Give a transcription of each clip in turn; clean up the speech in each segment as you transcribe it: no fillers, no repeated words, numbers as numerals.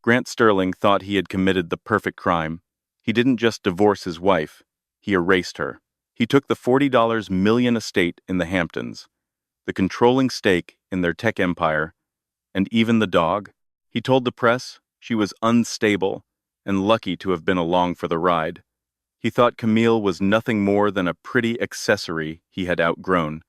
Grant Sterling thought he had committed the perfect crime. He didn't just divorce his wife, he erased her. He took the $40 million estate in the Hamptons, the controlling stake in their tech empire, and even the dog. He told the press she was unstable and lucky to have been along for the ride. He thought Camille was nothing more than a pretty accessory he had outgrown.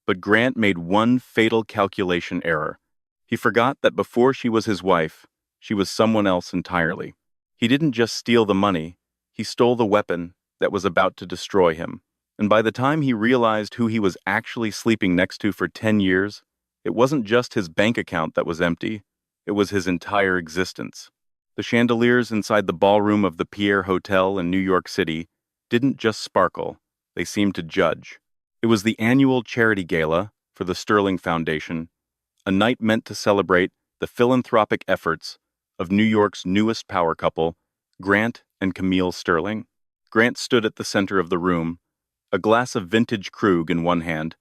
But Grant made one fatal calculation error. He forgot that before she was his wife, she was someone else entirely. He didn't just steal the money, he stole the weapon that was about to destroy him. And by the time he realized who he was actually sleeping next to for 10 years, it wasn't just his bank account that was empty, it was his entire existence. The chandeliers inside the ballroom of the Pierre Hotel in New York City didn't just sparkle, they seemed to judge. It was the annual charity gala for the Sterling Foundation, a night meant to celebrate the philanthropic efforts of New York's newest power couple, Grant and Camille Sterling. Grant stood at the center of the room, a glass of vintage Krug in one hand,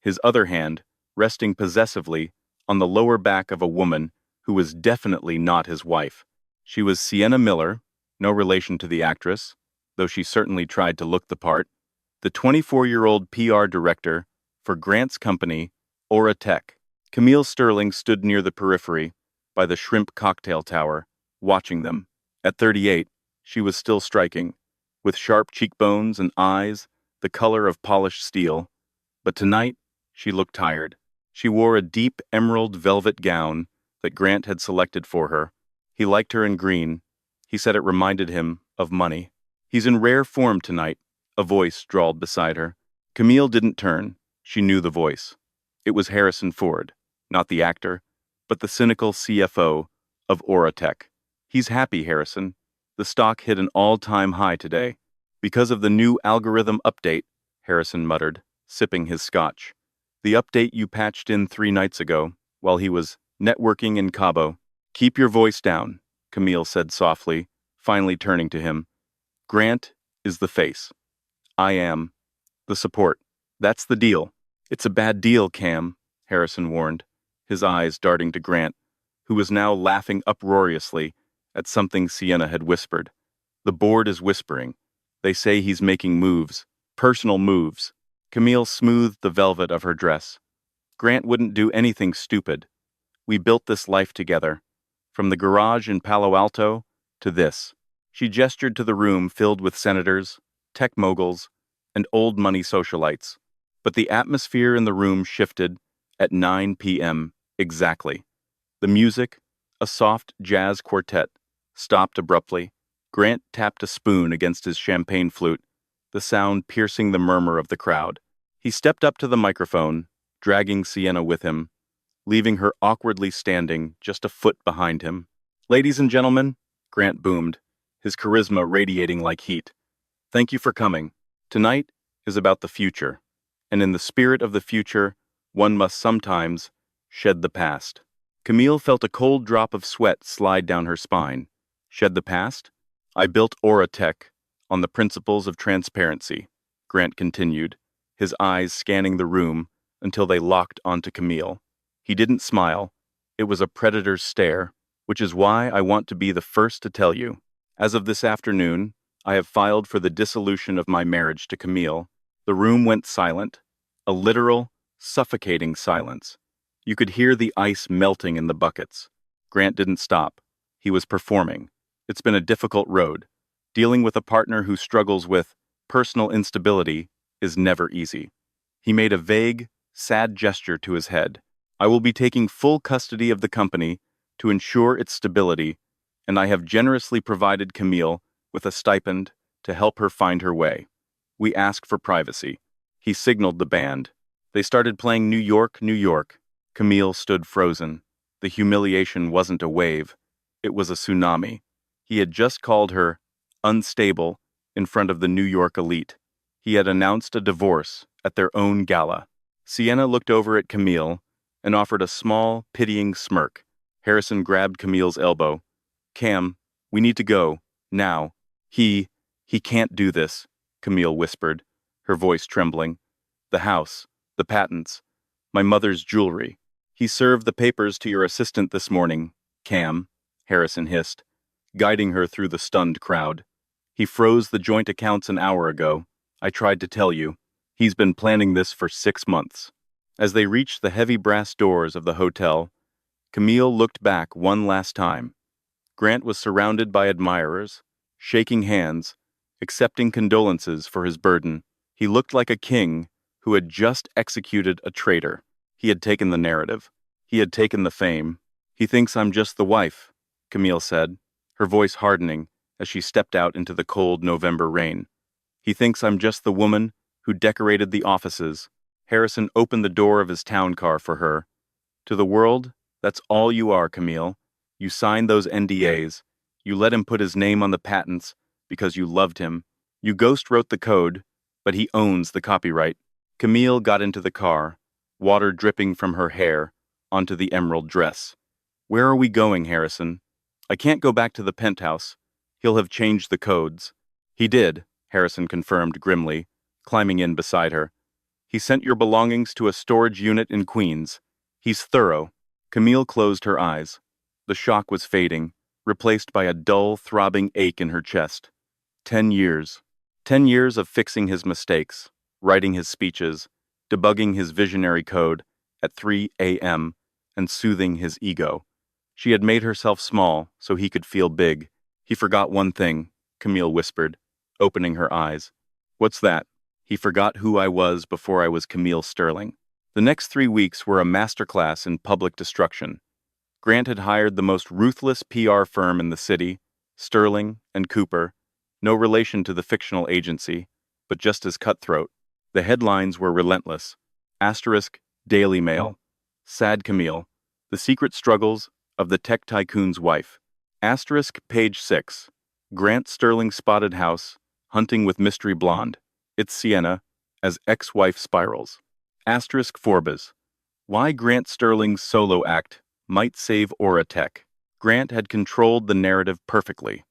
his other hand resting possessively on the lower back of a woman who was definitely not his wife. She was Sienna Miller, no relation to the actress, though she certainly tried to look the part, the 24-year-old PR director for Grant's company, Aura Tech. Camille Sterling stood near the periphery, by the shrimp cocktail tower, watching them. At 38, she was still striking, with sharp cheekbones and eyes the color of polished steel. But tonight, she looked tired. She wore a deep emerald velvet gown that Grant had selected for her. He liked her in green. He said it reminded him of money. "He's in rare form tonight," a voice drawled beside her. Camille didn't turn. She knew the voice. It was Harrison Ford, not the actor, but the cynical CFO of Aura Tech. "He's happy, Harrison. The stock hit an all-time high today. Because of the new algorithm update," Harrison muttered, sipping his scotch. "The update you patched in 3 nights ago, while he was networking in Cabo." "Keep your voice down," Camille said softly, finally turning to him. "Grant is the face. I am the support. That's the deal." "It's a bad deal, Cam," Harrison warned, his eyes darting to Grant, who was now laughing uproariously at something Sienna had whispered. "The board is whispering. They say he's making moves, personal moves." Camille smoothed the velvet of her dress. "Grant wouldn't do anything stupid. We built this life together, from the garage in Palo Alto to this." She gestured to the room filled with senators, tech moguls, and old money socialites. But the atmosphere in the room shifted at 9 p.m. exactly. The music, a soft jazz quartet, stopped abruptly. Grant tapped a spoon against his champagne flute, the sound piercing the murmur of the crowd. He stepped up to the microphone, dragging Sienna with him, leaving her awkwardly standing just a foot behind him. "Ladies and gentlemen," Grant boomed, his charisma radiating like heat, "thank you for coming. Tonight is about the future, and in the spirit of the future, one must sometimes shed the past." Camille felt a cold drop of sweat slide down her spine. Shed the past? "I built Aura Tech on the principles of transparency," Grant continued, his eyes scanning the room until they locked onto Camille. He didn't smile. It was a predator's stare, "which is why I want to be the first to tell you. As of this afternoon, I have filed for the dissolution of my marriage to Camille." The room went silent, a literal, suffocating silence. You could hear the ice melting in the buckets. Grant didn't stop. He was performing. It's been a difficult road. Dealing with a partner who struggles with personal instability is never easy. He made a vague, sad gesture to his head. "I will be taking full custody of the company to ensure its stability, and I have generously provided Camille with a stipend to help her find her way. We ask for privacy." He signaled the band. They started playing New York, New York. Camille stood frozen. The humiliation wasn't a wave. It was a tsunami. He had just called her unstable in front of the New York elite. He had announced a divorce at their own gala. Sienna looked over at Camille and offered a small, pitying smirk. Harrison grabbed Camille's elbow. "Cam, we need to go, now." He can't do this," Camille whispered, her voice trembling. "The house, the patents, my mother's jewelry." "He served the papers to your assistant this morning, Cam," Harrison hissed, guiding her through the stunned crowd. He froze the joint accounts an hour ago. I tried to tell you. He's been planning this for 6 months. As they reached the heavy brass doors of the hotel, Camille looked back one last time. Grant was surrounded by admirers, shaking hands, accepting condolences for his burden. He looked like a king who had just executed a traitor. He had taken the narrative. He had taken the fame. He thinks I'm just the wife, Camille said, her voice hardening as she stepped out into the cold November rain. He thinks I'm just the woman who decorated the offices. Harrison opened the door of his town car for her. To the world, that's all you are, Camille. You signed those NDAs. You let him put his name on the patents because you loved him. You ghost wrote the code, but he owns the copyright. Camille got into the car, water dripping from her hair onto the emerald dress. Where are we going, Harrison? I can't go back to the penthouse. He'll have changed the codes. He did, Harrison confirmed grimly, climbing in beside her. He sent your belongings to a storage unit in Queens. He's thorough. Camille closed her eyes. The shock was fading, replaced by a dull, throbbing ache in her chest. 10 years. 10 years of fixing his mistakes, writing his speeches, debugging his visionary code at 3 a.m., and soothing his ego. She had made herself small so he could feel big. He forgot one thing, Camille whispered, opening her eyes. What's that? He forgot who I was before I was Camille Sterling. The next 3 weeks were a masterclass in public destruction. Grant had hired the most ruthless PR firm in the city, Sterling and Cooper, no relation to the fictional agency, but just as cutthroat. The headlines were relentless. Asterisk, Daily Mail. Sad Camille. The secret struggles of the tech tycoon's wife. Asterisk, page 6. Grant Sterling spotted house, hunting with mystery blonde. It's Sienna, as ex-wife spirals. Asterisk, Forbes. Why Grant Sterling's solo act might save Aura Tech. Grant had controlled the narrative perfectly.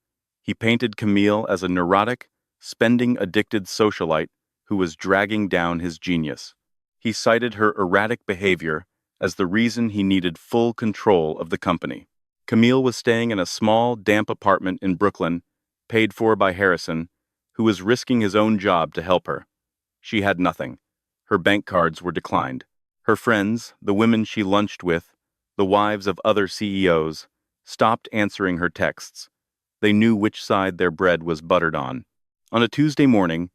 He painted Camille as a neurotic, spending-addicted socialite who was dragging down his genius. He cited her erratic behavior as the reason he needed full control of the company. Camille was staying in a small, damp apartment in Brooklyn, paid for by Harrison, who was risking his own job to help her. She had nothing. Her bank cards were declined. Her friends, the women she lunched with, the wives of other CEOs, stopped answering her texts. They knew which side their bread was buttered on. On a Tuesday morning,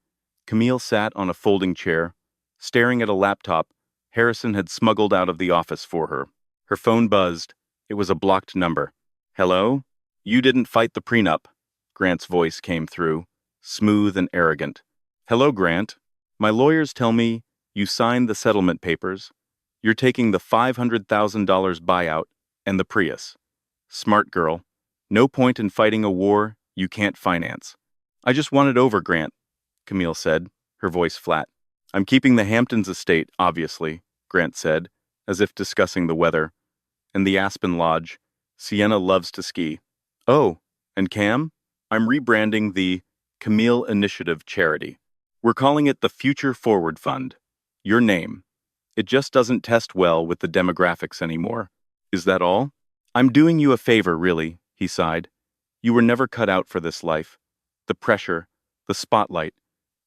Camille sat on a folding chair, staring at a laptop Harrison had smuggled out of the office for her. Her phone buzzed. It was a blocked number. Hello? You didn't fight the prenup. Grant's voice came through, smooth and arrogant. Hello, Grant. My lawyers tell me you signed the settlement papers. You're taking the $500,000 buyout and the Prius. Smart girl. No point in fighting a war you can't finance. I just want it over, Grant, Camille said, her voice flat. I'm keeping the Hamptons estate, obviously, Grant said, as if discussing the weather. And the Aspen Lodge. Sienna loves to ski. Oh, and Cam? I'm rebranding the Camille Initiative charity. We're calling it the Future Forward Fund. Your name. It just doesn't test well with the demographics anymore. Is that all? I'm doing you a favor, really, he sighed. You were never cut out for this life. The pressure, the spotlight,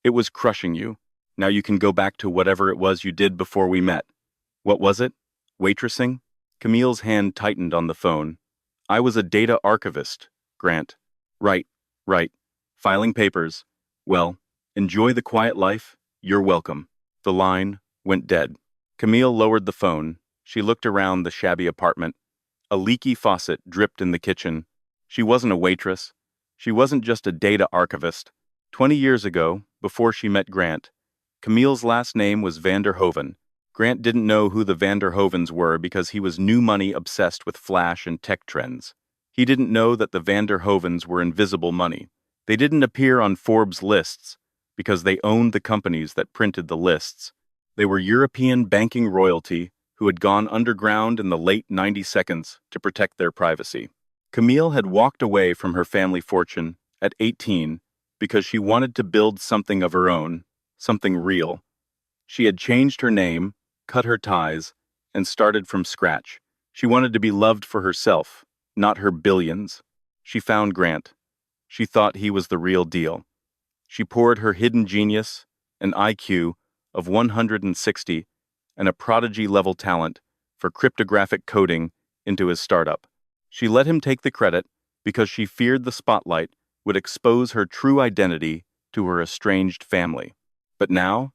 it was crushing you. Now you can go back to whatever it was you did before we met. What was it? Waitressing? Camille's hand tightened on the phone. I was a data archivist, Grant. Right. Filing papers. Well, enjoy the quiet life. You're welcome. The line went dead. Camille lowered the phone. She looked around the shabby apartment. A leaky faucet dripped in the kitchen. She wasn't a waitress. She wasn't just a data archivist. 20 years ago, before she met Grant, Camille's last name was Vanderhoven. Grant didn't know who the Vanderhovens were because he was new money obsessed with flash and tech trends. He didn't know that the Vanderhovens were invisible money. They didn't appear on Forbes lists because they owned the companies that printed the lists. They were European banking royalty who had gone underground in the late 90 seconds to protect their privacy. Camille had walked away from her family fortune at 18 because she wanted to build something of her own, something real. She had changed her name, cut her ties, and started from scratch. She wanted to be loved for herself, not her billions. She found Grant. She thought he was the real deal. She poured her hidden genius, an IQ of 160, and a prodigy-level talent for cryptographic coding into his startup. She let him take the credit because she feared the spotlight would expose her true identity to her estranged family. But now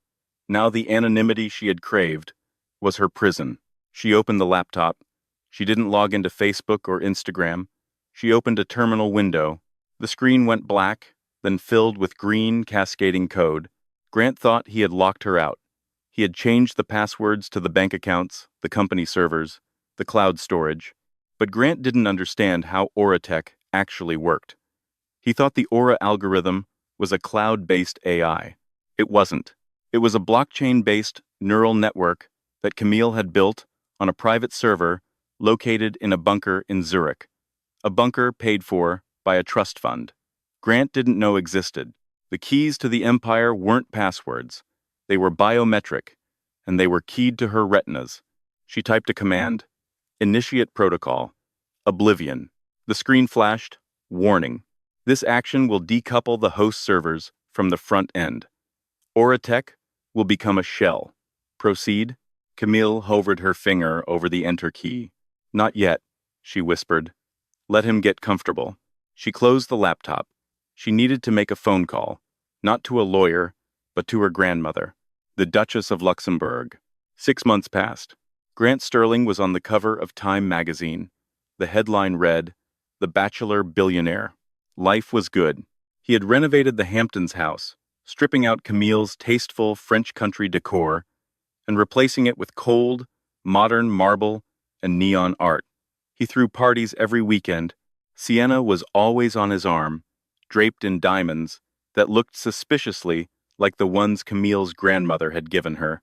the anonymity she had craved was her prison. She opened the laptop. She didn't log into Facebook or Instagram. She opened a terminal window. The screen went black, then filled with green, cascading code. Grant thought he had locked her out. He had changed the passwords to the bank accounts, the company servers, the cloud storage. But Grant didn't understand how Auratech actually worked. He thought the Aura algorithm was a cloud-based AI. It wasn't. It was a blockchain-based neural network that Camille had built on a private server located in a bunker in Zurich, a bunker paid for by a trust fund Grant didn't know existed. The keys to the empire weren't passwords. They were biometric, and they were keyed to her retinas. She typed a command, initiate protocol, oblivion. The screen flashed, warning. This action will decouple the host servers from the front end. Auratech will become a shell. Proceed? Camille hovered her finger over the enter key. Not yet, she whispered. Let him get comfortable. She closed the laptop. She needed to make a phone call, not to a lawyer, but to her grandmother, the Duchess of Luxembourg. 6 months passed. Grant Sterling was on the cover of Time magazine. The headline read, "The Bachelor Billionaire." Life was good. He had renovated the Hamptons house, stripping out Camille's tasteful French country decor and replacing it with cold, modern marble and neon art. He threw parties every weekend. Sienna was always on his arm, draped in diamonds that looked suspiciously like the ones Camille's grandmother had given her.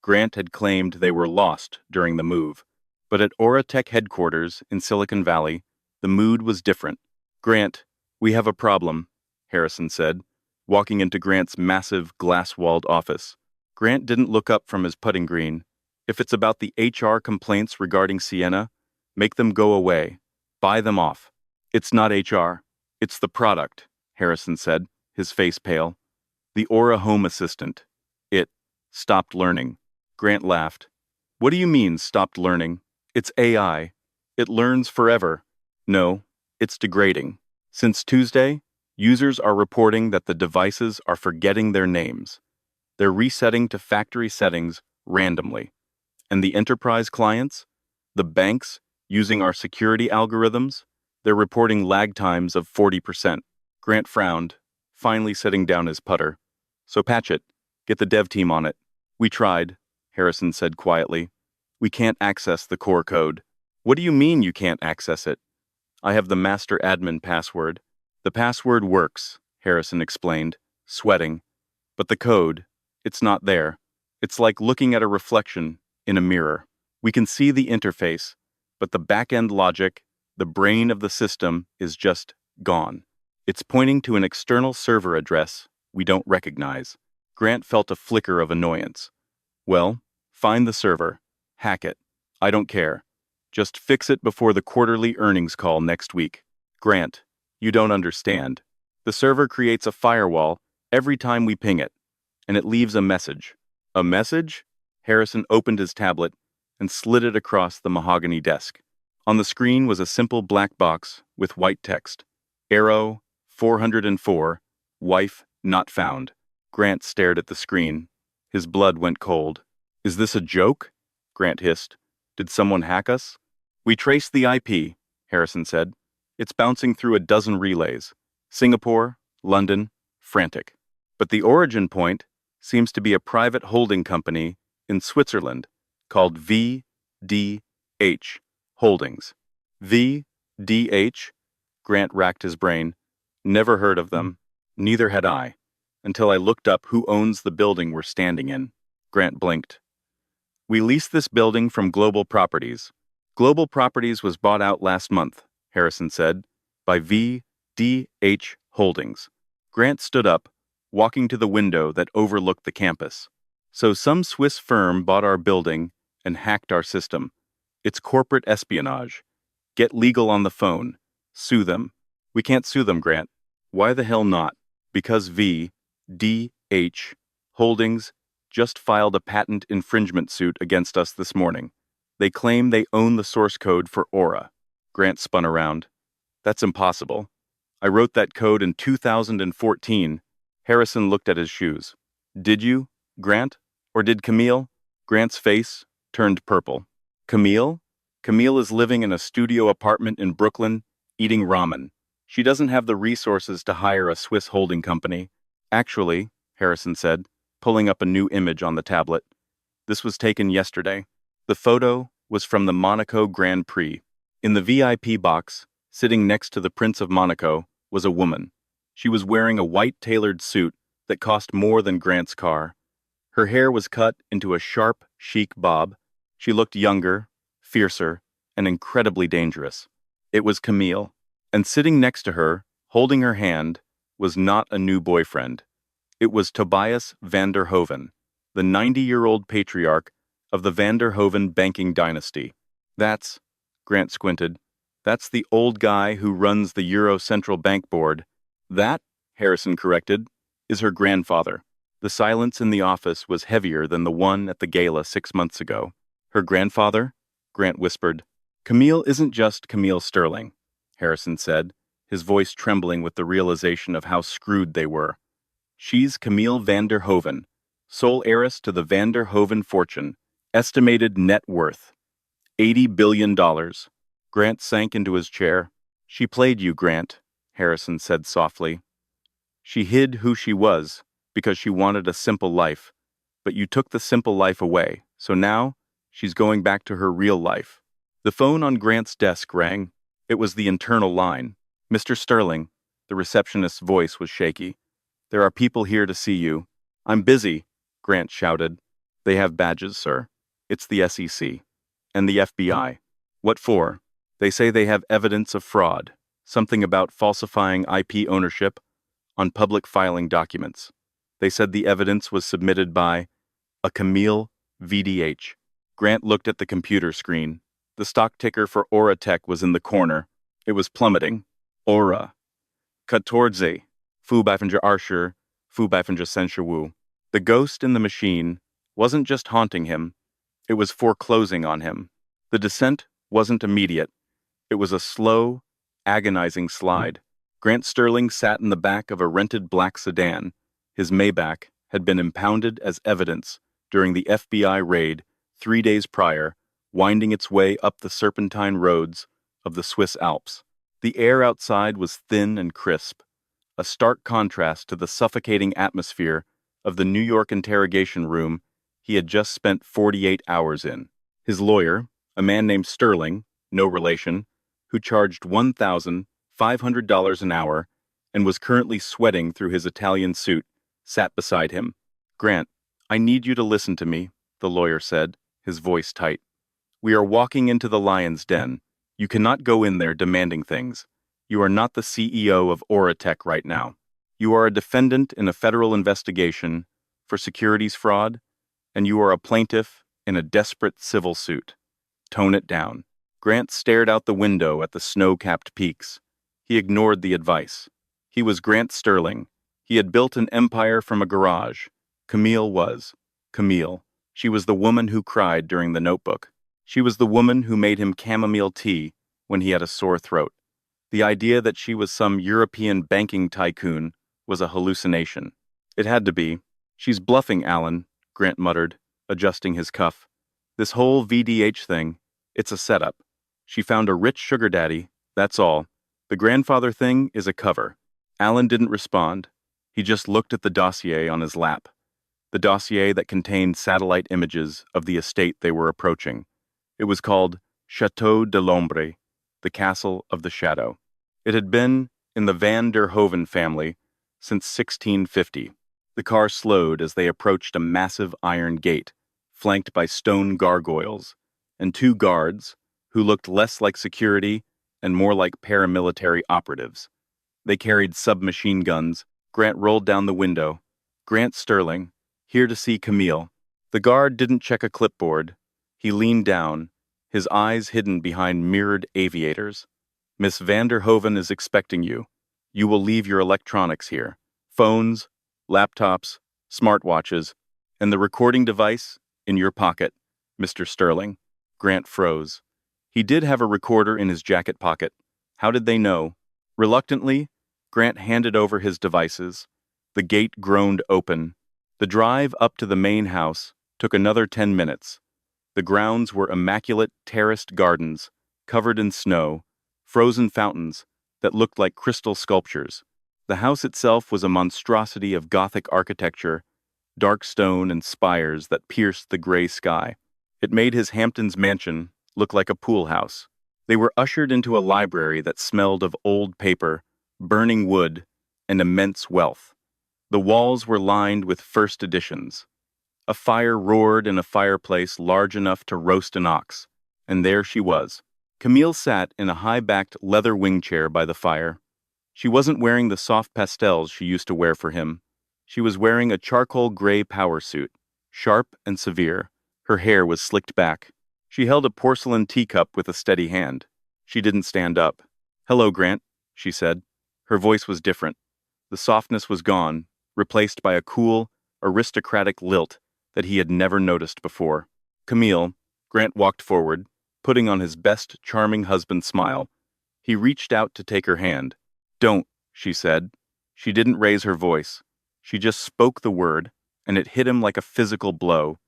Grant had claimed they were lost during the move. But at Auratech headquarters in Silicon Valley, the mood was different. "Grant, we have a problem," Harrison said, walking into Grant's massive, glass-walled office. Grant didn't look up from his putting green. "If it's about the HR complaints regarding Sienna, make them go away. Buy them off." "It's not HR. It's the product," Harrison said, his face pale. "The Aura Home Assistant. It stopped learning." Grant laughed. "What do you mean, stopped learning? It's AI. It learns forever." "No, it's degrading. Since Tuesday, users are reporting that the devices are forgetting their names. They're resetting to factory settings randomly. And the enterprise clients, the banks using our security algorithms, they're reporting lag times of 40%. Grant frowned, finally setting down his putter. "So patch it. Get the dev team on it." "We tried," Harrison said quietly. "We can't access the core code." "What do you mean you can't access it?" "I have the master admin password." "The password works," Harrison explained, sweating. "But the code, it's not there. It's like looking at a reflection in a mirror. We can see the interface, but the back-end logic, the brain of the system, is just gone. It's pointing to an external server address we don't recognize." Grant felt a flicker of annoyance. "Well, find the server. Hack it. I don't care. Just fix it before the quarterly earnings call next week." "Grant, you don't understand. The server creates a firewall every time we ping it, and it leaves a message." "A message?" Harrison opened his tablet and slid it across the mahogany desk. On the screen was a simple black box with white text. "Arrow 404, wife not found." Grant stared at the screen. His blood went cold. "Is this a joke?" Grant hissed. "Did someone hack us?" "We traced the IP," Harrison said. "It's bouncing through a dozen relays. Singapore, London, frantic. But the origin point seems to be a private holding company in Switzerland called VDH Holdings." VDH? Grant racked his brain. "Never heard of them. Neither had I, until I looked up who owns the building we're standing in." Grant blinked. "We lease this building from Global Properties. Global Properties was bought out last month," Harrison said, "by VDH Holdings." Grant stood up, walking to the window that overlooked the campus. "So some Swiss firm bought our building and hacked our system. It's corporate espionage. Get legal on the phone. Sue them. We can't sue them, Grant. Why the hell not? Because V.D.H. Holdings just filed a patent infringement suit against us this morning. They claim they own the source code for Aura. Grant spun around. That's impossible. I wrote that code in 2014. Harrison looked at his shoes. Did you, Grant? Or did Camille? Grant's face turned purple. Camille? Camille is living in a studio apartment in Brooklyn, eating ramen. She doesn't have the resources to hire a Swiss holding company. Actually, Harrison said, pulling up a new image on the tablet. This was taken yesterday. The photo was from the Monaco Grand Prix. In the VIP box, sitting next to the Prince of Monaco, was a woman. She was wearing a white tailored suit that cost more than Grant's car. Her hair was cut into a sharp, chic bob. She looked younger, fiercer, and incredibly dangerous. It was Camille. And sitting next to her, holding her hand, was not a new boyfriend. It was Tobias van der Hoven, the 90-year-old patriarch of the van der Hoven banking dynasty. Grant squinted, that's the old guy who runs the Euro Central Bank Board. That, Harrison corrected, is her grandfather. The silence in the office was heavier than the one at the gala 6 months ago. Her grandfather? Grant whispered. Camille isn't just Camille Sterling, Harrison said, his voice trembling with the realization of how screwed they were. She's Camille van der Hoven, sole heiress to the van der Hoven fortune, estimated net worth $80 billion. Grant sank into his chair. She played you, Grant, Harrison said softly. She hid who she was because she wanted a simple life, but you took the simple life away, so now she's going back to her real life. The phone on Grant's desk rang. It was the internal line. Mr. Sterling, the receptionist's voice was shaky. There are people here to see you. I'm busy, Grant shouted. They have badges, sir. It's the SEC. And the FBI. What for? They say they have evidence of fraud, something about falsifying IP ownership on public filing documents. They said the evidence was submitted by a Camille VDH. Grant looked at the computer screen. The stock ticker for Aura Tech was in the corner. It was plummeting. Aura. 14. Fu Fu The ghost in the machine wasn't just haunting him, it was foreclosing on him. The descent wasn't immediate. It was a slow, agonizing slide. Grant Sterling sat in the back of a rented black sedan. His Maybach had been impounded as evidence during the FBI raid 3 days prior, winding its way up the serpentine roads of the Swiss Alps. The air outside was thin and crisp, a stark contrast to the suffocating atmosphere of the New York interrogation room he had just spent 48 hours in. His lawyer, a man named Sterling, no relation, who charged $1,500 an hour and was currently sweating through his Italian suit, sat beside him. Grant, I need you to listen to me, the lawyer said, his voice tight. We are walking into the lion's den. You cannot go in there demanding things. You are not the CEO of Auratech right now. You are a defendant in a federal investigation for securities fraud, and you are a plaintiff in a desperate civil suit. Tone it down. Grant stared out the window at the snow-capped peaks. He ignored the advice. He was Grant Sterling. He had built an empire from a garage. Camille was. Camille. She was the woman who cried during the Notebook. She was the woman who made him chamomile tea when he had a sore throat. The idea that she was some European banking tycoon was a hallucination. It had to be. She's bluffing, Alan, Grant muttered, adjusting his cuff. This whole VDH thing, it's a setup. She found a rich sugar daddy, that's all. The grandfather thing is a cover. Alan didn't respond. He just looked at the dossier on his lap. The dossier that contained satellite images of the estate they were approaching. It was called Château de l'Ombre, the Castle of the Shadow. It had been in the Van der Hoven family since 1650. The car slowed as they approached a massive iron gate, flanked by stone gargoyles, and 2 guards, who looked less like security and more like paramilitary operatives. They carried submachine guns. Grant rolled down the window. Grant Sterling, here to see Camille. The guard didn't check a clipboard. He leaned down, his eyes hidden behind mirrored aviators. Miss van der Hoven is expecting you. You will leave your electronics here. Phones, laptops, smartwatches, and the recording device in your pocket, Mr. Sterling. Grant froze. He did have a recorder in his jacket pocket. How did they know? Reluctantly, Grant handed over his devices. The gate groaned open. The drive up to the main house took another 10 minutes. The grounds were immaculate terraced gardens, covered in snow, frozen fountains that looked like crystal sculptures. The house itself was a monstrosity of Gothic architecture, dark stone and spires that pierced the gray sky. It made his Hamptons mansion look like a pool house. They were ushered into a library that smelled of old paper, burning wood, and immense wealth. The walls were lined with first editions. A fire roared in a fireplace large enough to roast an ox, and there she was. Camille sat in a high-backed leather wing chair by the fire. She wasn't wearing the soft pastels she used to wear for him. She was wearing a charcoal gray power suit, sharp and severe. Her hair was slicked back. She held a porcelain teacup with a steady hand. She didn't stand up. "Hello, Grant," she said. Her voice was different. The softness was gone, replaced by a cool, aristocratic lilt that he had never noticed before. "Camille," Grant walked forward, putting on his best charming husband smile. He reached out to take her hand. "Don't," she said. She didn't raise her voice. She just spoke the word, and it hit him like a physical blow.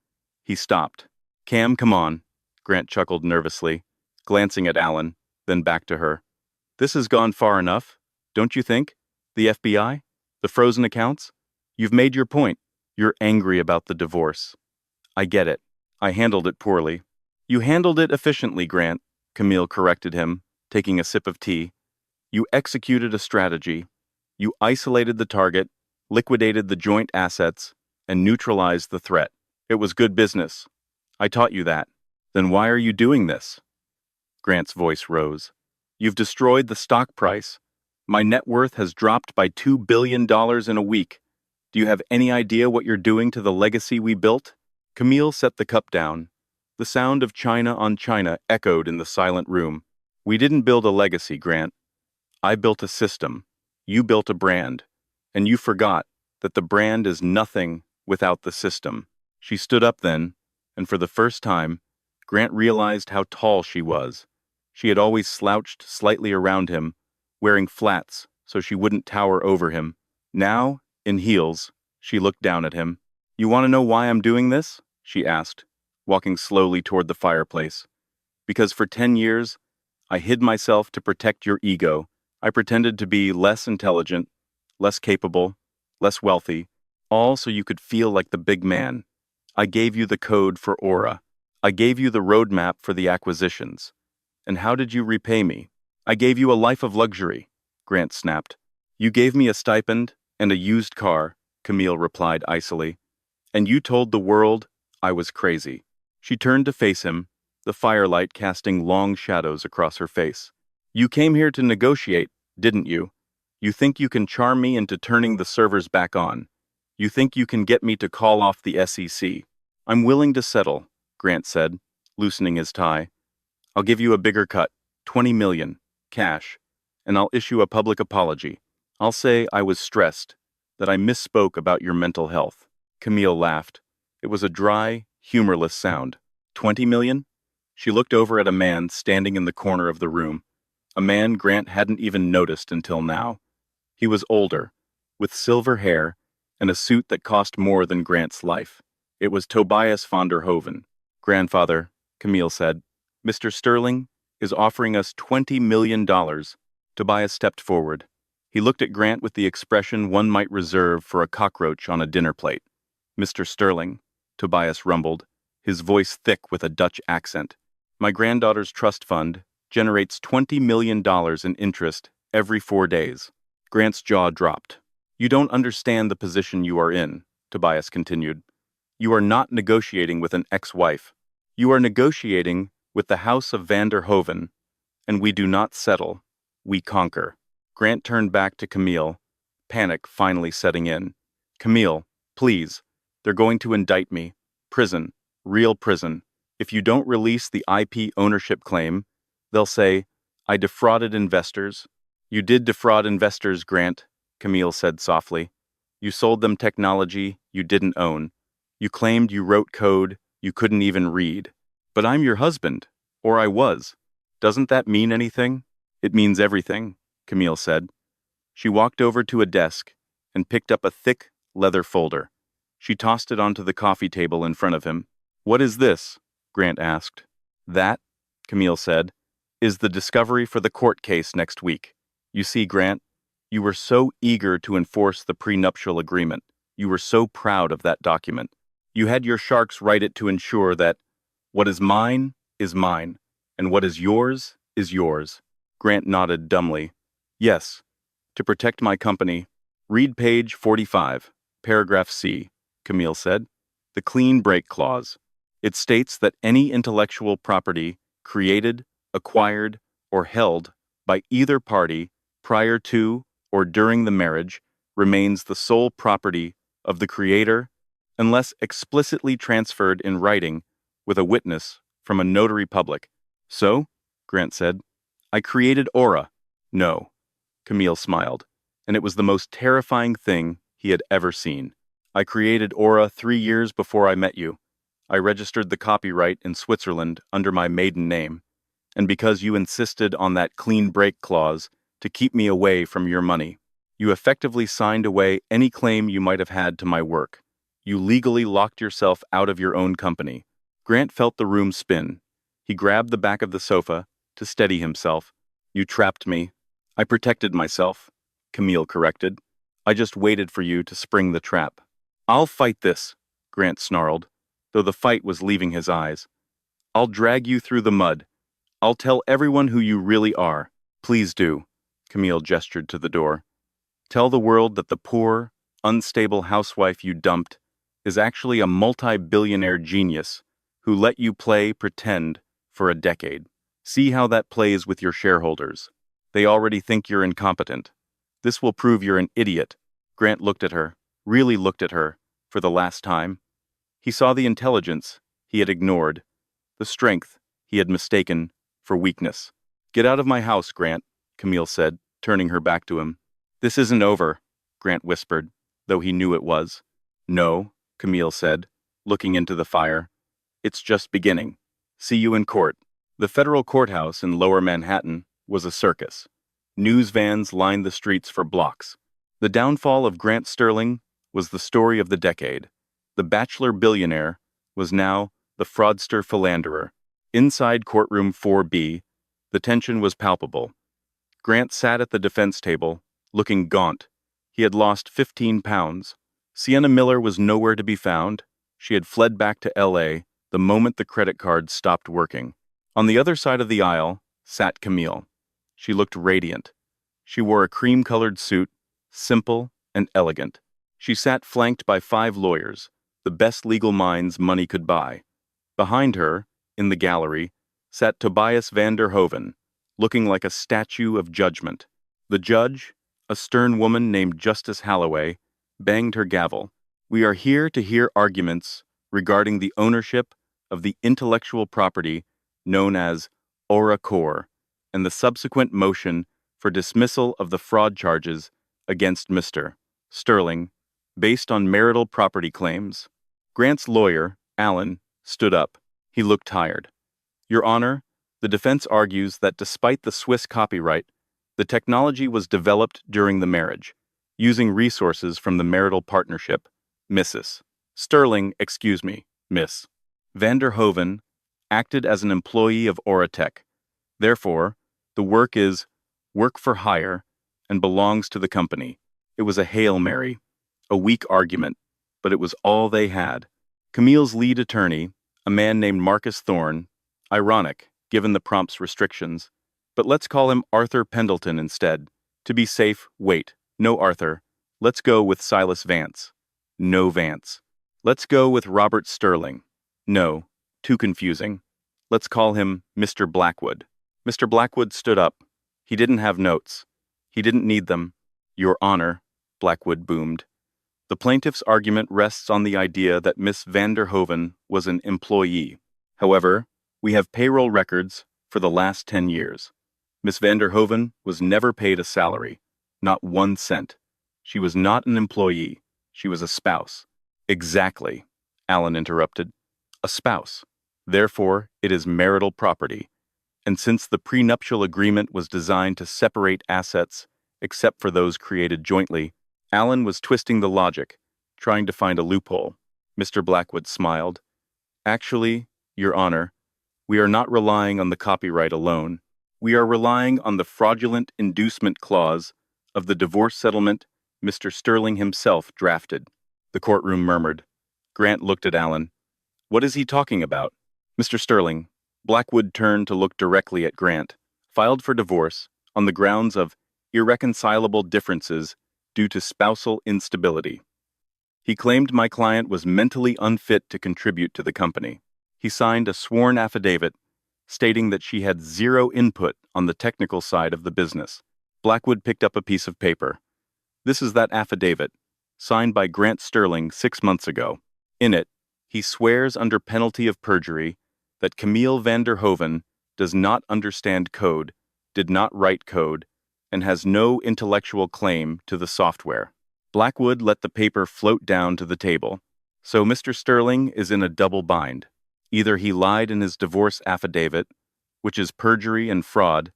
He stopped. "Cam, come on," Grant chuckled nervously, glancing at Alan, then back to her. "This has gone far enough, don't you think? The FBI? The frozen accounts? You've made your point. You're angry about the divorce. I get it. I handled it poorly." "You handled it efficiently, Grant," Camille corrected him, taking a sip of tea. "You executed a strategy. You isolated the target, liquidated the joint assets, and neutralized the threat. It was good business. I taught you that. Then why are you doing this?" Grant's voice rose. "You've destroyed the stock price. My net worth has dropped by $2 billion in a week. Do you have any idea what you're doing to the legacy we built?" Camille set the cup down. The sound of china on china echoed in the silent room. "We didn't build a legacy, Grant. I built a system. You built a brand. And you forgot that the brand is nothing without the system." She stood up then, and for the first time, Grant realized how tall she was. She had always slouched slightly around him, wearing flats so she wouldn't tower over him. Now, in heels, she looked down at him. "You want to know why I'm doing this?" she asked, walking slowly toward the fireplace. "Because for 10 years, I hid myself to protect your ego. I pretended to be less intelligent, less capable, less wealthy, all so you could feel like the big man. I gave you the code for aura. I gave you the roadmap for the acquisitions. And how did you repay me? I gave you a life of luxury," Grant snapped. "You gave me a stipend and a used car," Camille replied icily. "And you told the world I was crazy." She turned to face him, the firelight casting long shadows across her face. "You came here to negotiate, didn't you? You think you can charm me into turning the servers back on. You think you can get me to call off the SEC. I'm willing to settle," Grant said, loosening his tie. "I'll give you a bigger cut, 20 million, cash, and I'll issue a public apology. I'll say I was stressed, that I misspoke about your mental health." Camille laughed. It was a dry, humorless sound. 20 million? She looked over at a man standing in the corner of the room, a man Grant hadn't even noticed until now. He was older, with silver hair, and a suit that cost more than Grant's life. It was Tobias van der Hoven. "Grandfather," Camille said, "Mr. Sterling is offering us $20 million. Tobias stepped forward. He looked at Grant with the expression one might reserve for a cockroach on a dinner plate. "Mr. Sterling," Tobias rumbled, his voice thick with a Dutch accent, "my granddaughter's trust fund generates $20 million in interest every 4 days." Grant's jaw dropped. "You don't understand the position you are in," Tobias continued. "You are not negotiating with an ex-wife. You are negotiating with the House of van der Hoven, and we do not settle. We conquer." Grant turned back to Camille, panic finally setting in. "Camille, please. They're going to indict me. Prison. Real prison. If you don't release the IP ownership claim, they'll say, I defrauded investors. You did defraud investors, Grant, Camille said softly. You sold them technology you didn't own. You claimed you wrote code you couldn't even read. But I'm your husband, or I was. Doesn't that mean anything? It means everything, Camille said. She walked over to a desk and picked up a thick leather folder. She tossed it onto the coffee table in front of him. What is this? Grant asked. That, Camille said, is the discovery for the court case next week. You see, Grant, you were so eager to enforce the prenuptial agreement. You were so proud of that document. You had your sharks write it to ensure that what is mine, and what is yours is yours. Grant nodded dumbly. Yes, to protect my company. Read page 45, paragraph C, Camille said. The clean break clause. It states that any intellectual property created, acquired, or held by either party prior to or during the marriage remains the sole property of the creator unless explicitly transferred in writing with a witness from a notary public. So, Grant said, I created Aura. No, Camille smiled, and it was the most terrifying thing he had ever seen. I created Aura 3 years before I met you. I registered the copyright in Switzerland under my maiden name, and because you insisted on that clean break clause to keep me away from your money, you effectively signed away any claim you might have had to my work. You legally locked yourself out of your own company. Grant felt the room spin. He grabbed the back of the sofa to steady himself. You trapped me. I protected myself, Camille corrected. I just waited for you to spring the trap. I'll fight this, Grant snarled, though the fight was leaving his eyes. I'll drag you through the mud. I'll tell everyone who you really are. Please do, Camille gestured to the door. Tell the world that the poor, unstable housewife you dumped is actually a multi-billionaire genius who let you play pretend for a decade. See how that plays with your shareholders. They already think you're incompetent. This will prove you're an idiot. Grant looked at her, really looked at her, for the last time. He saw the intelligence he had ignored, the strength he had mistaken for weakness. Get out of my house, Grant, Camille said, turning her back to him. This isn't over, Grant whispered, though he knew it was. No, Camille said, looking into the fire. It's just beginning. See you in court. The federal courthouse in Lower Manhattan was a circus. News vans lined the streets for blocks. The downfall of Grant Sterling was the story of the decade. The bachelor billionaire was now the fraudster philanderer. Inside courtroom 4B, the tension was palpable. Grant sat at the defense table, looking gaunt. He had lost 15 pounds. Sienna Miller was nowhere to be found. She had fled back to L.A. the moment the credit card stopped working. On the other side of the aisle sat Camille. She looked radiant. She wore a cream-colored suit, simple and elegant. She sat flanked by 5 lawyers, the best legal minds money could buy. Behind her, in the gallery, sat Tobias van der Hoven, looking like a statue of judgment. The judge, a stern woman named Justice Halloway, banged her gavel. We are here to hear arguments regarding the ownership of the intellectual property known as Aura Core and the subsequent motion for dismissal of the fraud charges against Mr. Sterling based on marital property claims. Grant's lawyer, Allen, stood up. He looked tired. Your Honor, the defense argues that despite the Swiss copyright, the technology was developed during the marriage, using resources from the marital partnership, Mrs. Sterling, Miss. Van der Hoven acted as an employee of Auratech. Therefore, the work is work for hire and belongs to the company. It was a Hail Mary, a weak argument, but it was all they had. Camille's lead attorney, a man named Marcus Thorne, ironic given the prompt's restrictions, but let's call him Arthur Pendleton instead. To be safe, wait, no Arthur. Let's go with Silas Vance. No Vance. Let's go with Robert Sterling. No, too confusing. Let's call him Mr. Blackwood. Mr. Blackwood stood up. He didn't have notes. He didn't need them. Your Honor, Blackwood boomed. The plaintiff's argument rests on the idea that Miss van der Hoven was an employee. However, we have payroll records for the last 10 years. Miss Vanderhoven was never paid a salary, not 1 cent. She was not an employee. She was a spouse. Exactly, Alan interrupted. A spouse. Therefore, it is marital property. And since the prenuptial agreement was designed to separate assets, except for those created jointly, Alan was twisting the logic, trying to find a loophole. Mr. Blackwood smiled. Actually, Your Honor, we are not relying on the copyright alone. We are relying on the fraudulent inducement clause of the divorce settlement Mr. Sterling himself drafted. The courtroom murmured. Grant looked at Alan. What is he talking about? Mr. Sterling, Blackwood turned to look directly at Grant, filed for divorce on the grounds of irreconcilable differences due to spousal instability. He claimed my client was mentally unfit to contribute to the company. He signed a sworn affidavit stating that she had zero input on the technical side of the business. Blackwood picked up a piece of paper. This is that affidavit, signed by Grant Sterling 6 months ago. In it, he swears under penalty of perjury that Camille Vanderhoven does not understand code, did not write code, and has no intellectual claim to the software. Blackwood let the paper float down to the table. So Mr. Sterling is in a double bind. Either he lied in his divorce affidavit, which is perjury and fraud,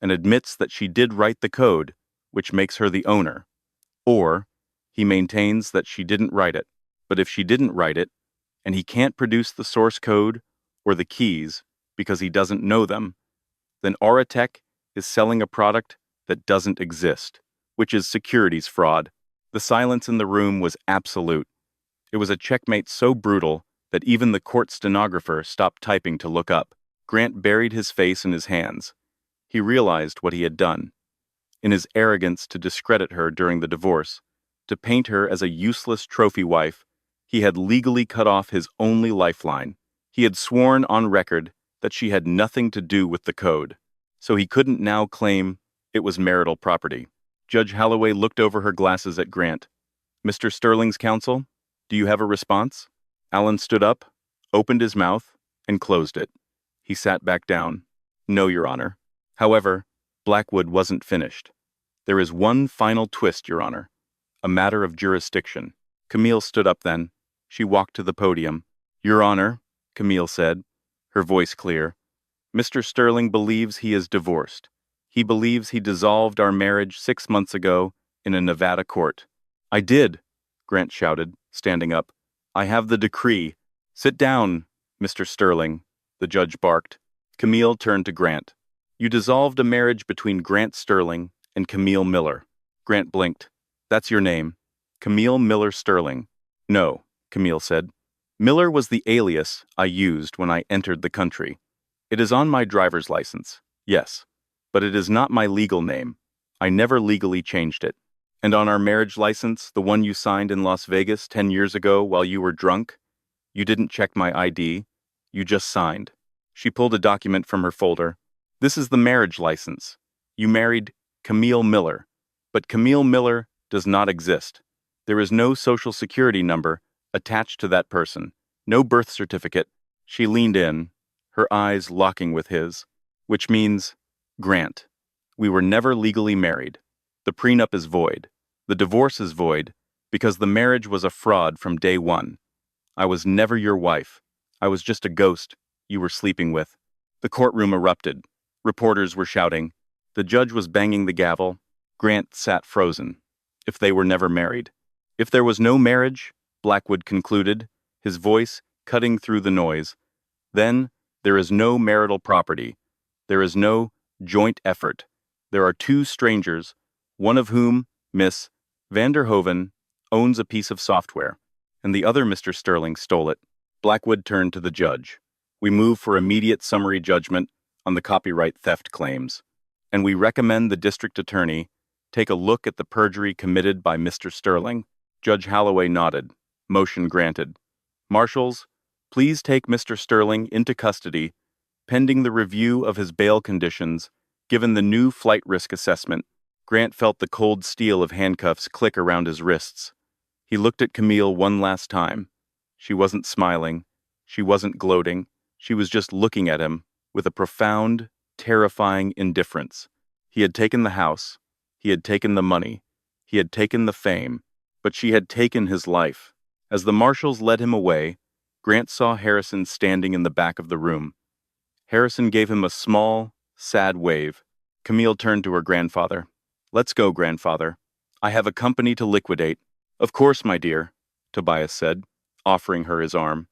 and admits that she did write the code, which makes her the owner, or he maintains that she didn't write it. But if she didn't write it, and he can't produce the source code or the keys because he doesn't know them, then Auratech is selling a product that doesn't exist, which is securities fraud. The silence in the room was absolute. It was a checkmate so brutal that even the court stenographer stopped typing to look up. Grant buried his face in his hands. He realized what he had done. In his arrogance to discredit her during the divorce, to paint her as a useless trophy wife, he had legally cut off his only lifeline. He had sworn on record that she had nothing to do with the code, so he couldn't now claim it was marital property. Judge Holloway looked over her glasses at Grant. Mr. Sterling's counsel, do you have a response? Alan stood up, opened his mouth, and closed it. He sat back down. No, Your Honor. However, Blackwood wasn't finished. There is one final twist, Your Honor. A matter of jurisdiction. Camille stood up then. She walked to the podium. Your Honor, Camille said, her voice clear, Mr. Sterling believes he is divorced. He believes he dissolved our marriage 6 months ago in a Nevada court. I did, Grant shouted, standing up. I have the decree. Sit down, Mr. Sterling, the judge barked. Camille turned to Grant. You dissolved a marriage between Grant Sterling and Camille Miller. Grant blinked. That's your name. Camille Miller Sterling. No, Camille said. Miller was the alias I used when I entered the country. It is on my driver's license, yes, but it is not my legal name. I never legally changed it. And on our marriage license, the one you signed in Las Vegas 10 years ago while you were drunk, you didn't check my ID. You just signed. She pulled a document from her folder. This is the marriage license. You married Camille Miller, but Camille Miller does not exist. There is no social security number attached to that person, no birth certificate. She leaned in, her eyes locking with his, which means, Grant, we were never legally married. The prenup is void. The divorce is void because the marriage was a fraud from day one. I was never your wife. I was just a ghost you were sleeping with. The courtroom erupted. Reporters were shouting. The judge was banging the gavel. Grant sat frozen. If they were never married. If there was no marriage, Blackwood concluded, his voice cutting through the noise, then there is no marital property. There is no joint effort. There are two strangers, one of whom, Miss Vanderhoven, owns a piece of software, and the other Mr. Sterling stole it. Blackwood turned to the judge. We move for immediate summary judgment on the copyright theft claims, and we recommend the district attorney take a look at the perjury committed by Mr. Sterling. Judge Holloway nodded. Motion granted. Marshals, please take Mr. Sterling into custody, pending the review of his bail conditions, given the new flight risk assessment. Grant felt the cold steel of handcuffs click around his wrists. He looked at Camille one last time. She wasn't smiling. She wasn't gloating. She was just looking at him with a profound, terrifying indifference. He had taken the house. He had taken the money. He had taken the fame. But she had taken his life. As the marshals led him away, Grant saw Harrison standing in the back of the room. Harrison gave him a small, sad wave. Camille turned to her grandfather. "Let's go, grandfather. I have a company to liquidate." "Of course, my dear," Tobias said, offering her his arm.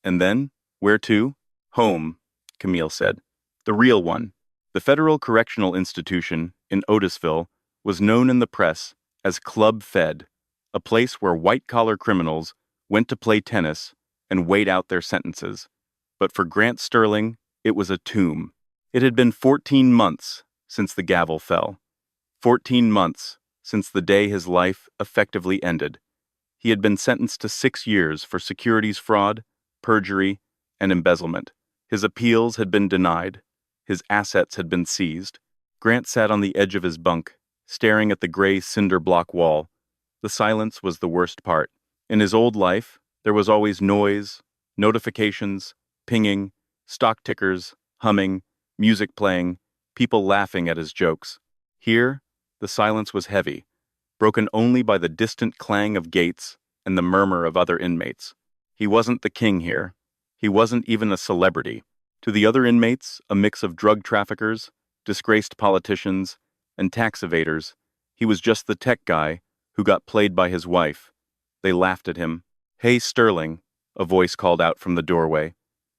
"And then, where to?" "Home," Camille said. "The real one." The Federal Correctional Institution in Otisville was known in the press as Club Fed, a place where white-collar criminals went to play tennis and wait out their sentences. But for Grant Sterling, it was a tomb. It had been 14 months since the gavel fell. 14 months since the day his life effectively ended. He had been sentenced to 6 years for securities fraud, perjury, and embezzlement. His appeals had been denied. His assets had been seized. Grant sat on the edge of his bunk, staring at the gray cinder block wall. The silence was the worst part. In his old life, there was always noise, notifications, pinging, stock tickers, humming, music playing, people laughing at his jokes. Here, the silence was heavy, broken only by the distant clang of gates and the murmur of other inmates. He wasn't the king here. He wasn't even a celebrity. To the other inmates, a mix of drug traffickers, disgraced politicians, and tax evaders, he was just the tech guy who got played by his wife. They laughed at him. "Hey, Sterling," a voice called out from the doorway.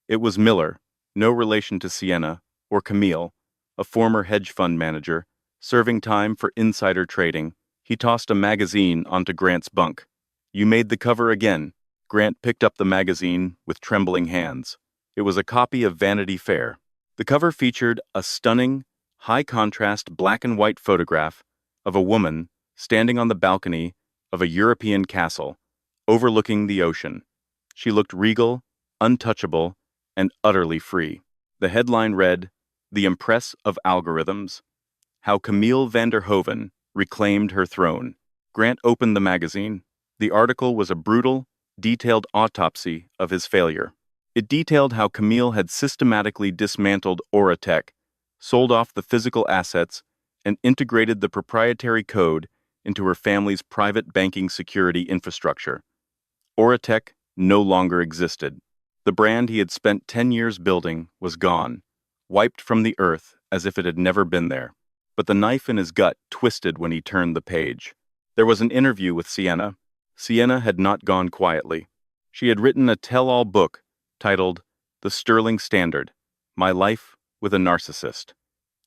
It was Miller, no relation to Sienna, or Camille, a former hedge fund manager, serving time for insider trading. He tossed a magazine onto Grant's bunk. "You made the cover again." Grant picked up the magazine with trembling hands. It was a copy of Vanity Fair. The cover featured a stunning, high-contrast black and white photograph of a woman standing on the balcony of a European castle, overlooking the ocean. She looked regal, untouchable, and utterly free. The headline read, "The Empress of Algorithms: How Camille van der Hoeven Reclaimed Her Throne." Grant opened the magazine. The article was a brutal, detailed autopsy of his failure. It detailed how Camille had systematically dismantled Aura Tech, sold off the physical assets, and integrated the proprietary code into her family's private banking security infrastructure. Aura Tech no longer existed. The brand he had spent 10 years building was gone, wiped from the earth as if it had never been there. But the knife in his gut twisted when he turned the page. There was an interview with Sienna. Sienna had not gone quietly. She had written a tell-all book titled The Sterling Standard: My Life with a Narcissist.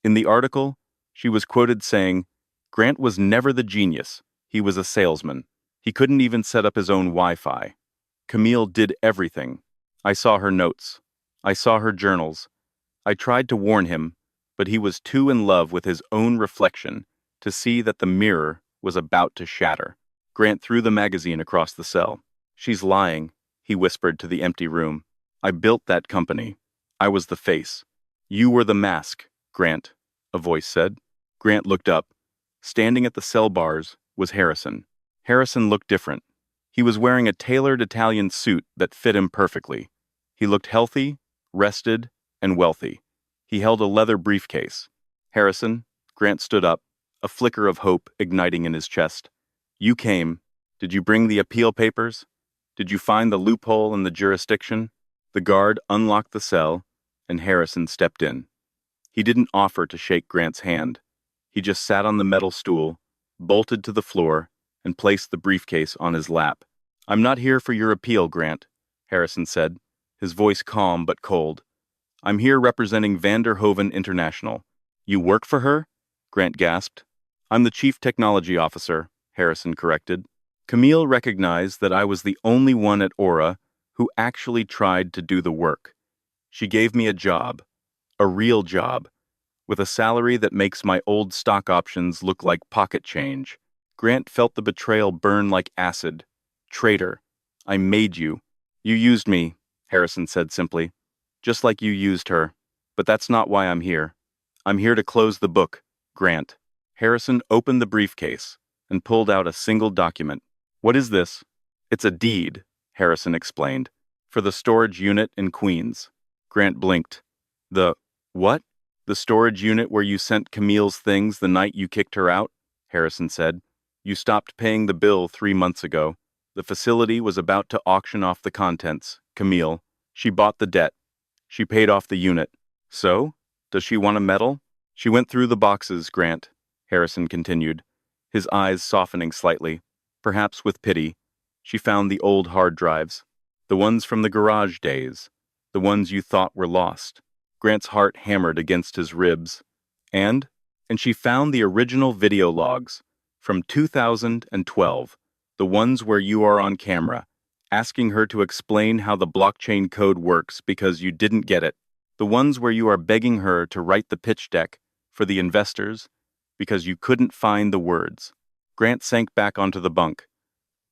In the article, she was quoted saying, "Grant was never the genius. He was a salesman. He couldn't even set up his own Wi-Fi. Camille did everything. I saw her notes. I saw her journals. I tried to warn him, but he was too in love with his own reflection to see that the mirror was about to shatter." Grant threw the magazine across the cell. "She's lying," he whispered to the empty room. "I built that company. I was the face. You were the mask, Grant," a voice said. Grant looked up. Standing at the cell bars was Harrison. Harrison looked different. He was wearing a tailored Italian suit that fit him perfectly. He looked healthy, rested, and wealthy. He held a leather briefcase. "Harrison," Grant stood up, a flicker of hope igniting in his chest. "You came. Did you bring the appeal papers? Did you find the loophole in the jurisdiction?" The guard unlocked the cell, and Harrison stepped in. He didn't offer to shake Grant's hand. He just sat on the metal stool, bolted to the floor, and placed the briefcase on his lap. "I'm not here for your appeal, Grant," Harrison said, his voice calm but cold. "I'm here representing van der Hoeven International." "You work for her?" Grant gasped. "I'm the chief technology officer," Harrison corrected. "Camille recognized that I was the only one at Aura who actually tried to do the work. She gave me a job, a real job, with a salary that makes my old stock options look like pocket change." Grant felt the betrayal burn like acid. "Traitor, I made you." "You used me," Harrison said simply, "just like you used her. But that's not why I'm here. I'm here to close the book, Grant." Harrison opened the briefcase and pulled out a single document. "What is this?" "It's a deed," Harrison explained, "for the storage unit in Queens." Grant blinked. The what? The storage unit where you sent Camille's things the night you kicked her out? Harrison said. You stopped paying the bill 3 months ago. The facility was about to auction off the contents. Camille. She bought the debt. She paid off the unit. So? Does she want a medal? She went through the boxes, Grant, Harrison continued, his eyes softening slightly, perhaps with pity. She found the old hard drives, the ones from the garage days, the ones you thought were lost. Grant's heart hammered against his ribs. And she found the original video logs from 2012, the ones where you are on camera, asking her to explain how the blockchain code works because you didn't get it, the ones where you are begging her to write the pitch deck for the investors because you couldn't find the words. Grant sank back onto the bunk.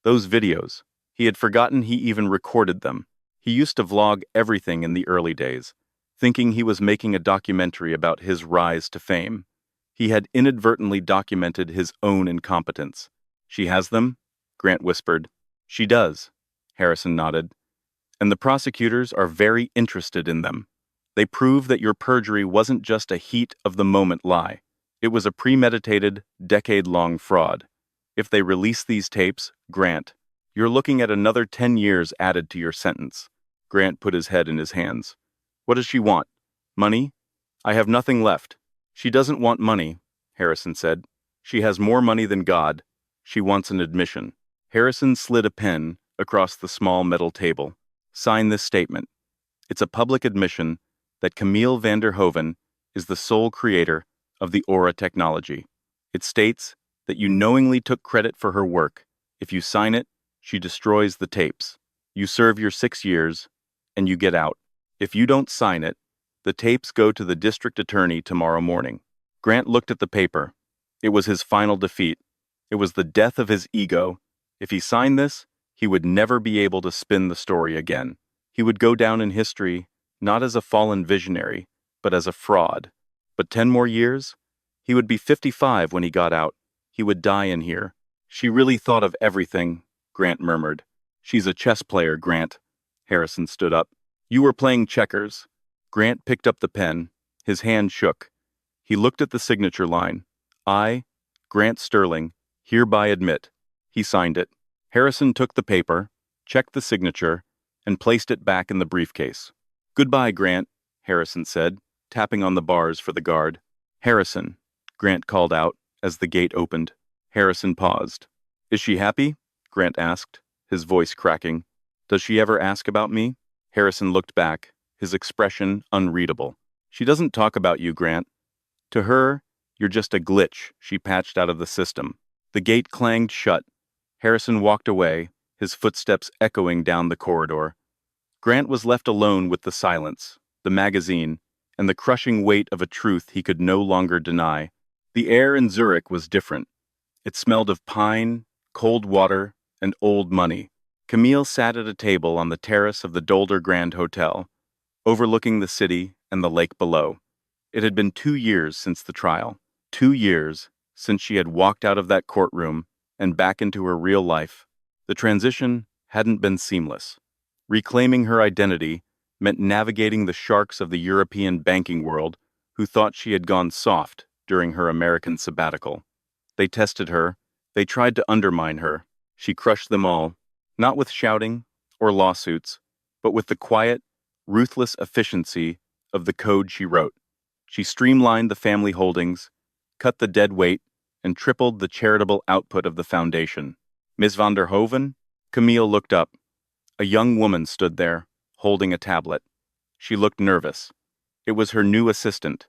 Those videos, he had forgotten he even recorded them. He used to vlog everything in the early days, thinking he was making a documentary about his rise to fame. He had inadvertently documented his own incompetence. She has them? Grant whispered. She does, Harrison nodded. And the prosecutors are very interested in them. They prove that your perjury wasn't just a heat-of-the-moment lie. It was a premeditated, decade-long fraud. If they release these tapes, Grant, you're looking at another 10 years added to your sentence. Grant put his head in his hands. What does she want? Money? I have nothing left. She doesn't want money, Harrison said. She has more money than God. She wants an admission. Harrison slid a pen across the small metal table. Sign this statement. It's a public admission that Camille van der Hoven is the sole creator of the Aura technology. It states that you knowingly took credit for her work. If you sign it, she destroys the tapes. You serve your 6 years, and you get out. If you don't sign it, the tapes go to the district attorney tomorrow morning. Grant looked at the paper. It was his final defeat. It was the death of his ego. If he signed this, he would never be able to spin the story again. He would go down in history, not as a fallen visionary, but as a fraud. But 10 more years? He would be 55 when he got out. He would die in here. She really thought of everything, Grant murmured. She's a chess player, Grant. Harrison stood up. You were playing checkers. Grant picked up the pen. His hand shook. He looked at the signature line. I, Grant Sterling, hereby admit. He signed it. Harrison took the paper, checked the signature, and placed it back in the briefcase. Goodbye, Grant, Harrison said, tapping on the bars for the guard. Harrison, Grant called out as the gate opened. Harrison paused. Is she happy? Grant asked, his voice cracking. Does she ever ask about me? Harrison looked back, his expression unreadable. She doesn't talk about you, Grant. To her, you're just a glitch she patched out of the system. The gate clanged shut. Harrison walked away, his footsteps echoing down the corridor. Grant was left alone with the silence, the magazine, and the crushing weight of a truth he could no longer deny. The air in Zurich was different. It smelled of pine, cold water, and old money. Camille sat at a table on the terrace of the Dolder Grand Hotel, overlooking the city and the lake below. It had been 2 years since the trial, 2 years since she had walked out of that courtroom and back into her real life. The transition hadn't been seamless. Reclaiming her identity meant navigating the sharks of the European banking world who thought she had gone soft during her American sabbatical. They tested her. They tried to undermine her. She crushed them all, not with shouting or lawsuits, but with the quiet, ruthless efficiency of the code she wrote. She streamlined the family holdings, cut the dead weight, and tripled the charitable output of the foundation. Ms. van der Hoven? Camille looked up. A young woman stood there, holding a tablet. She looked nervous. It was her new assistant,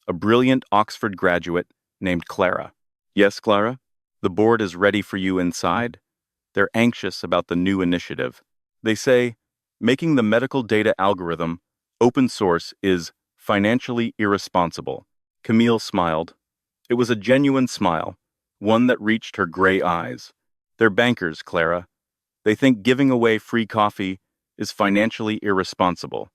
a brilliant Oxford graduate named Clara. Yes, Clara? The board is ready for you inside. They're anxious about the new initiative. They say, making the medical data algorithm open source is financially irresponsible. Camille smiled. It was a genuine smile, one that reached her gray eyes. They're bankers, Clara. They think giving away free coffee is financially irresponsible.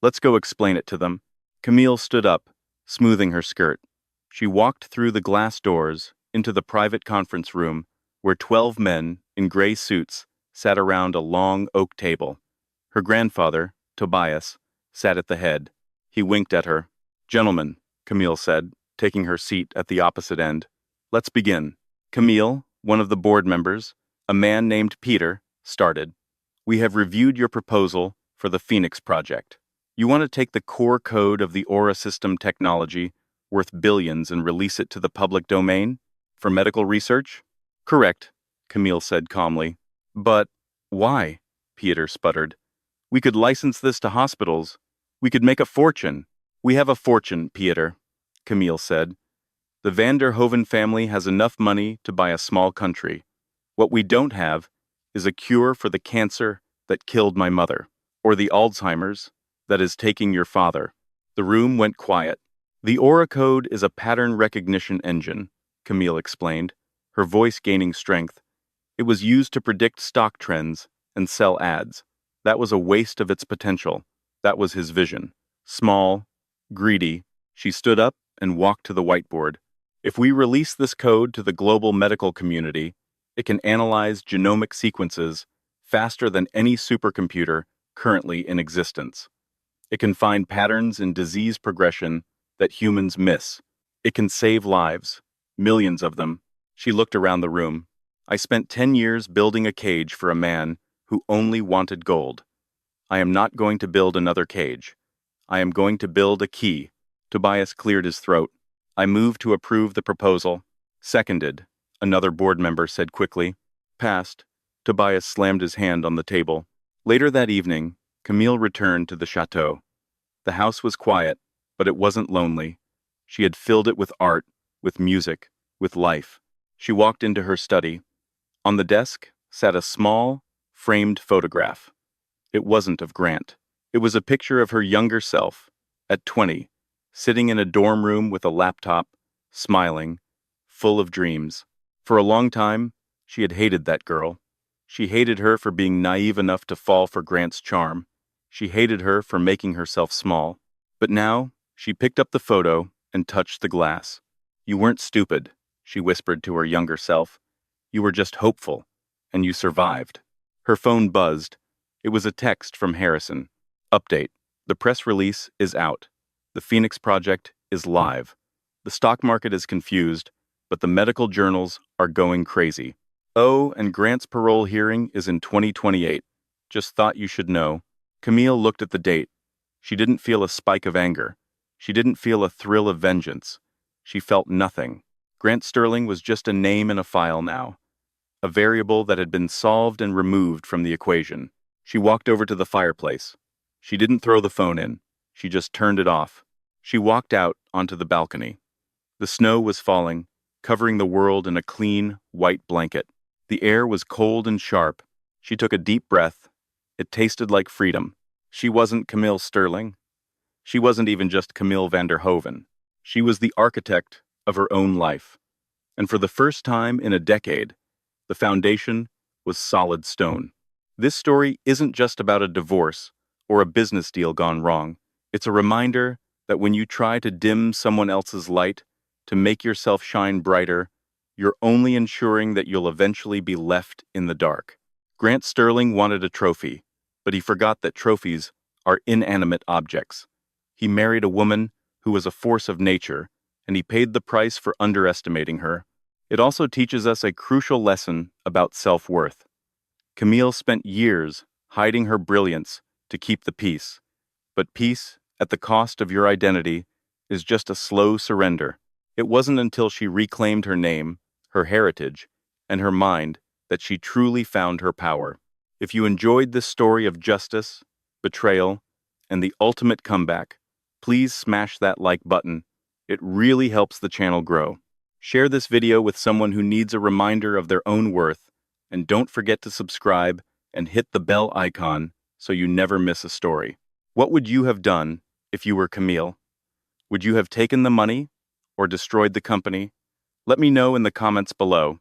Let's go explain it to them. Camille stood up, smoothing her skirt. She walked through the glass doors into the private conference room where 12 men in gray suits sat around a long oak table. Her grandfather, Tobias, sat at the head. He winked at her. "Gentlemen," Camille said, taking her seat at the opposite end. "Let's begin." Camille, one of the board members, a man named Peter, started. "We have reviewed your proposal for the Phoenix Project. You want to take the core code of the Aura system technology, worth billions, and release it to the public domain? For medical research?" "Correct," Camille said calmly. "But why?" Peter sputtered. "We could license this to hospitals. We could make a fortune." "We have a fortune, Peter," Camille said. "The van der Hoven family has enough money to buy a small country. What we don't have is a cure for the cancer that killed my mother, or the Alzheimer's that is taking your father." The room went quiet. "The Aura code is a pattern recognition engine," Camille explained, her voice gaining strength. "It was used to predict stock trends and sell ads. That was a waste of its potential. That was his vision. Small, greedy." She stood up and walked to the whiteboard. "If we release this code to the global medical community, it can analyze genomic sequences faster than any supercomputer currently in existence. It can find patterns in disease progression that humans miss. It can save lives, millions of them." She looked around the room. "I spent 10 years building a cage for a man who only wanted gold. I am not going to build another cage. I am going to build a key." Tobias cleared his throat. "I move to approve the proposal." "Seconded," another board member said quickly. "Passed." Tobias slammed his hand on the table. Later that evening, Camille returned to the chateau. The house was quiet, but it wasn't lonely. She had filled it with art, with music, with life. She walked into her study. On the desk sat a small, framed photograph. It wasn't of Grant. It was a picture of her younger self, at 20, sitting in a dorm room with a laptop, smiling, full of dreams. For a long time, she had hated that girl. She hated her for being naive enough to fall for Grant's charm. She hated her for making herself small. But now, she picked up the photo and touched the glass. "You weren't stupid," she whispered to her younger self. "You were just hopeful, and you survived." Her phone buzzed. It was a text from Harrison. "Update. The press release is out. The Phoenix Project is live. The stock market is confused, but the medical journals are going crazy. Oh, and Grant's parole hearing is in 2028. Just thought you should know." Camille looked at the date. She didn't feel a spike of anger. She didn't feel a thrill of vengeance. She felt nothing. Grant Sterling was just a name in a file now, a variable that had been solved and removed from the equation. She walked over to the fireplace. She didn't throw the phone in. She just turned it off. She walked out onto the balcony. The snow was falling, covering the world in a clean, white blanket. The air was cold and sharp. She took a deep breath. It tasted like freedom. She wasn't Camille Sterling. She wasn't even just Camille van der Hoven. She was the architect of her own life. And for the first time in a decade, the foundation was solid stone. This story isn't just about a divorce or a business deal gone wrong. It's a reminder that when you try to dim someone else's light, to make yourself shine brighter, you're only ensuring that you'll eventually be left in the dark. Grant Sterling wanted a trophy, but he forgot that trophies are inanimate objects. He married a woman who was a force of nature, and he paid the price for underestimating her. It also teaches us a crucial lesson about self-worth. Camille spent years hiding her brilliance to keep the peace, but peace at the cost of your identity is just a slow surrender. It wasn't until she reclaimed her name, her heritage, and her mind that she truly found her power. If you enjoyed this story of justice, betrayal, and the ultimate comeback, please smash that like button. It really helps the channel grow. Share this video with someone who needs a reminder of their own worth, and don't forget to subscribe and hit the bell icon so you never miss a story. What would you have done if you were Camille? Would you have taken the money or destroyed the company? Let me know in the comments below.